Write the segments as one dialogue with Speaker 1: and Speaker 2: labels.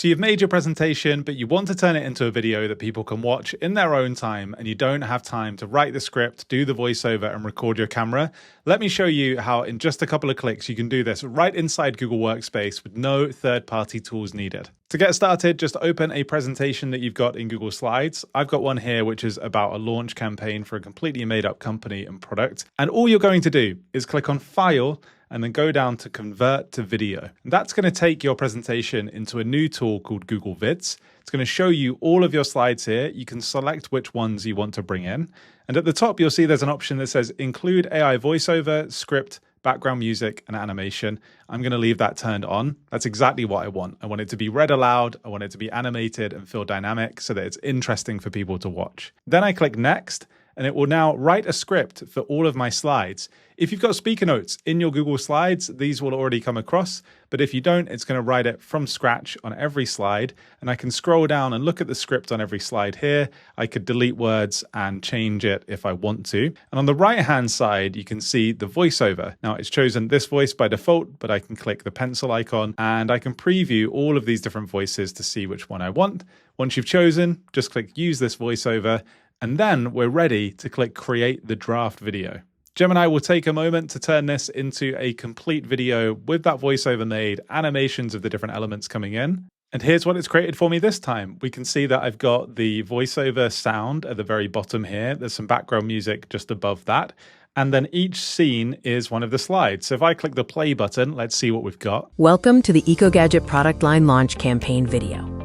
Speaker 1: So you've made your presentation, but you want to turn it into a video that people can watch in their own time, and you don't have time to write the script, do the voiceover, and record your camera. Let me show you how in just a couple of clicks you can do this right inside Google Workspace with no third-party tools needed. To get started, just open a presentation that you've got in Google Slides. I've got one here which is about a launch campaign for a completely made-up company and product. And all you're going to do is click on File, and then go down to Convert to Video. And that's going to take your presentation into a new tool called Google Vids. It's going to show you all of your slides here. You can select which ones you want to bring in. And at the top, you'll see there's an option that says Include AI Voiceover, Script, Background Music, and Animation. I'm going to leave that turned on. That's exactly what I want. I want it to be read aloud. I want it to be animated and feel dynamic so that it's interesting for people to watch. Then I click Next, and it will now write a script for all of my slides. If you've got speaker notes in your Google Slides, these will already come across, but if you don't, it's going to write it from scratch on every slide, and I can scroll down and look at the script on every slide here. I could delete words and change it if I want to. And on the right-hand side, you can see the voiceover. Now, it's chosen this voice by default, but I can click the pencil icon, and I can preview all of these different voices to see which one I want. Once you've chosen, just click Use this voiceover, and then we're ready to click Create the Draft Video. Gemini will take a moment to turn this into a complete video with that voiceover made, animations of the different elements coming in. And here's what it's created for me this time. We can see that I've got the voiceover sound at the very bottom here. There's some background music just above that. And then each scene is one of the slides. So if I click the play button, let's see what we've got.
Speaker 2: Welcome to the EcoGadget product line launch campaign video.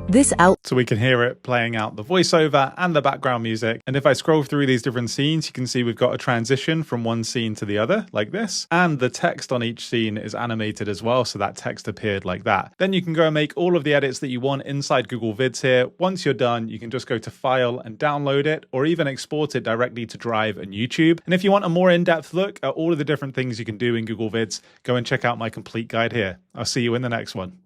Speaker 1: So we can hear it playing out the voiceover and the background music. And if I scroll through these different scenes, you can see we've got a transition from one scene to the other like this. And the text on each scene is animated as well. So that text appeared like that. Then you can go and make all of the edits that you want inside Google Vids here. Once you're done, you can just go to File and download it, or even export it directly to Drive and YouTube. And if you want a more in-depth look at all of the different things you can do in Google Vids, go and check out my complete guide here. I'll see you in the next one.